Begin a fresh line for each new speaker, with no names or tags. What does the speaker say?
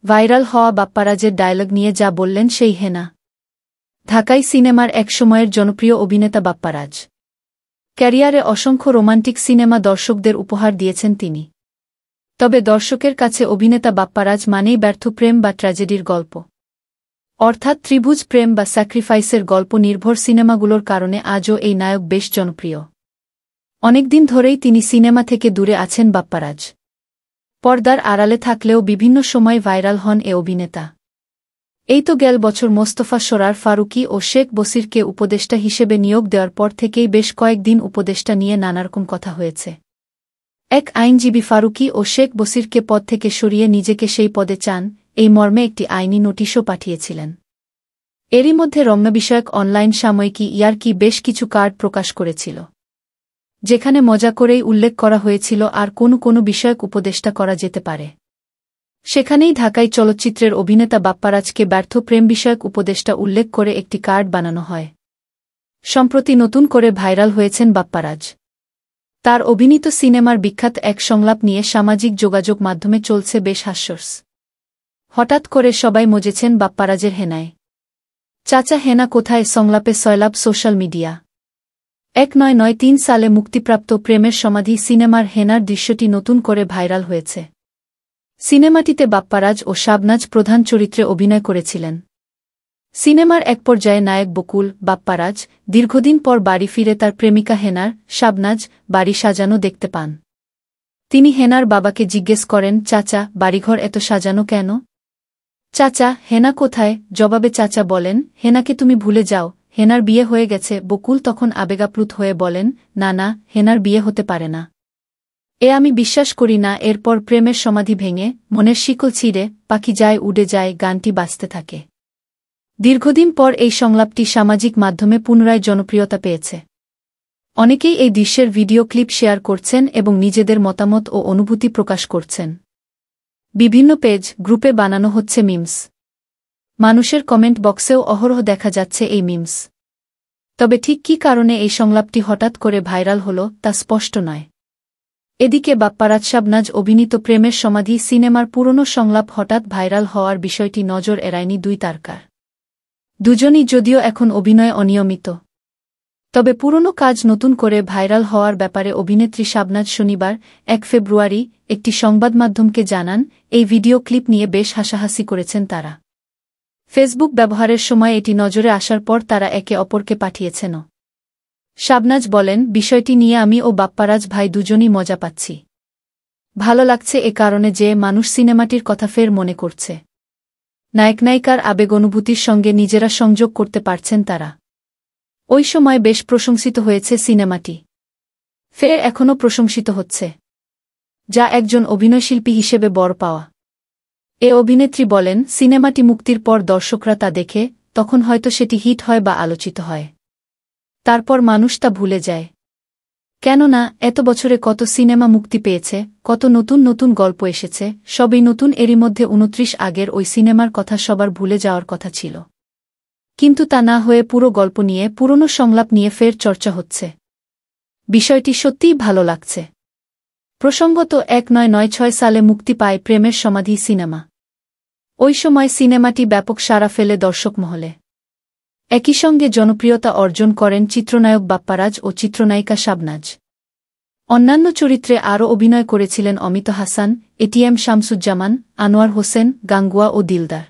Viral হওয়া বাপ্পারাজের dialogue নিয়ে যা বললেন সেই হেনা। ঢাকাই সিনেমার এক সময়ের জনপ্রিয় অভিনেতা বাপ্পারাজ। ক্যারিয়ারে অসংখ্য রোমান্টিক সিনেমা দর্শকদের উপহার দিয়েছেন তিনি। তবে দর্শকের কাছে অভিনেতা বাপ্পারাজ মানেই ব্যর্থ প্রেম বা ট্র্যাজেডির গল্প। অর্থাৎ ত্রিভুজ প্রেম বা স্যাক্রিফাইসের গল্প নির্ভর সিনেমাগুলোর কারণে আজও এই নায়ক বেশ জনপ্রিয়। অনেকদিন ধরেই তিনি সিনেমা থেকে দূরে আছেন বাপ্পারাজ। পর্দার আড়ালে থাকলেও বিভিন্ন সময় ভাইরাল হন এ অভিনেতা। এই তো গেল বছর মোস্তফা সরয়ার ফারুকী ও শেখ বসিরকে উপদেষ্টা হিসেবে নিয়োগ দেওয়ার পর থেকেই বেশ কয়েকদিন উপদেষ্টা নিয়ে নানারকম কথা হয়েছে। এক আইনজীবী ফারুকী ও শেখ বসিরকে পদ থেকে সরিয়ে নিজেকে সেই পদে চান, এই মর্মে একটি আইনি নোটিশও পাঠিয়েছিলেন। এরই মধ্যে রম্য বিষয়ক অনলাইন সাময়িকী ইয়ার্কি বেশ কিছু কার্ড প্রকাশ করেছিল, যেখানে মজা করেই উল্লেখ করা হয়েছিল আর কোনো বিষয়ক উপদেষ্টা করা যেতে পারে। সেখানেই ঢাকাই চলচ্চিত্রের অভিনেতা বাপ্পারাজকে ব্যর্থ প্রেম বিষয়ক উপদেষ্টা উল্লেখ করে একটি কার্ড বানানো হয়। সম্প্রতি নতুন করে ভাইরাল হয়েছেন বাপ্পারাজ। তার অভিনীত সিনেমার বিখ্যাত এক সংলাপ নিয়ে সামাজিক যোগাযোগ মাধ্যমে চলছে বেশ হাস্যরস। হঠাৎ করে সবাই মজেছেন বাপ্পারাজের হেনায়। চাচা হেনা কোথায় সংলাপে সয়লাব সোশ্যাল মিডিয়া। 1993 সালে মুক্তিপ্রাপ্ত প্রেমের সমাধি সিনেমার হেনার দৃশ্যটি নতুন করে ভাইরাল হয়েছে। সিনেমাটিতে বাপ্পারাজ ও শাবনাজ প্রধান চরিত্রে অভিনয় করেছিলেন। সিনেমার এক পর্যায়ে নায়ক বকুল, বাপ্পারাজ দীর্ঘদিন পর বাড়ি ফিরে তার প্রেমিকা হেনার, শাবনাজ বাড়ি সাজানো দেখতে পান। তিনি হেনার বাবাকে জিজ্ঞেস করেন, চাচা বাড়িঘর এত সাজানো কেন? চাচা, হেনা কোথায়? জবাবে চাচা বলেন, হেনাকে তুমি ভুলে যাও, হেনার বিয়ে হয়ে গেছে। বকুল তখন আবেগাপ্লুত হয়ে বলেন, না, হেনার বিয়ে হতে পারে না, এ আমি বিশ্বাস করি না। এরপর প্রেমের সমাধি ভেঙে, মনের শিকল ছিঁড়ে, পাখি যায় উড়ে যায় গানটি বাজতে থাকে। দীর্ঘদিন পর এই সংলাপটি সামাজিক মাধ্যমে পুনরায় জনপ্রিয়তা পেয়েছে। অনেকেই এই দৃশ্যের ভিডিও ক্লিপ শেয়ার করছেন এবং নিজেদের মতামত ও অনুভূতি প্রকাশ করছেন। বিভিন্ন পেজ, গ্রুপে বানানো হচ্ছে মিমস। মানুষের কমেন্ট বক্সেও অহরহ দেখা যাচ্ছে এই মিমস। তবে ঠিক কী কারণে এই সংলাপটি হঠাৎ করে ভাইরাল হল তা স্পষ্ট নয়। এদিকে বাপ্পারাজ শাবনাজ অভিনীত প্রেমের সমাধি সিনেমার পুরনো সংলাপ হঠাৎ ভাইরাল হওয়ার বিষয়টি নজর এড়ায়নি দুই তারকার। দুজনই যদিও এখন অভিনয়ে অনিয়মিত, তবে পুরনো কাজ নতুন করে ভাইরাল হওয়ার ব্যাপারে অভিনেত্রী শাবনাজ শনিবার 1 ফেব্রুয়ারি একটি সংবাদমাধ্যমকে জানান, এই ভিডিও ক্লিপ নিয়ে বেশ হাসাহাসি করেছেন তারা। ফেসবুক ব্যবহারের সময় এটি নজরে আসার পর তারা একে অপরকে পাঠিয়েছেন। শাবনাজ বলেন, বিষয়টি নিয়ে আমি ও বাপ্পারাজ ভাই দুজনই মজা পাচ্ছি। ভালো লাগছে এ কারণে যে মানুষ সিনেমাটির কথা ফের মনে করছে। নায়ক নায়িকার আবেগ অনুভূতির সঙ্গে নিজেরা সংযোগ করতে পারছেন তারা। ওই সময় বেশ প্রশংসিত হয়েছে সিনেমাটি। ফের এখনও প্রশংসিত হচ্ছে, যা একজন অভিনয়শিল্পী হিসেবে বড় পাওয়া। এ অভিনেত্রী বলেন, সিনেমাটি মুক্তির পর দর্শকরা তা দেখে, তখন হয়তো সেটি হিট হয় বা আলোচিত হয়। তারপর মানুষ তা ভুলে যায়। কেননা এত বছরে কত সিনেমা মুক্তি পেয়েছে, কত নতুন গল্প এসেছে, সবই নতুন। এরই মধ্যে 29 আগের ওই সিনেমার কথা সবার ভুলে যাওয়ার কথা ছিল। কিন্তু তা না হয়ে পুরো গল্প নিয়ে, পুরনো সংলাপ নিয়ে ফের চর্চা হচ্ছে। বিষয়টি সত্যিই ভালো লাগছে। প্রসঙ্গত 1996 সালে মুক্তি পায় প্রেমের সমাধি সিনেমা। ওই সময় সিনেমাটি ব্যাপক সাড়া ফেলে দর্শক মহলে। একই সঙ্গে জনপ্রিয়তা অর্জন করেন চিত্রনায়ক বাপ্পারাজ ও চিত্রনায়িকা শাবনাজ। অন্যান্য চরিত্রে আরও অভিনয় করেছিলেন অমিত হাসান, এটিএম শামসুজ্জামান, আনোয়ার হোসেন, গাঙ্গুয়া ও দিলদার।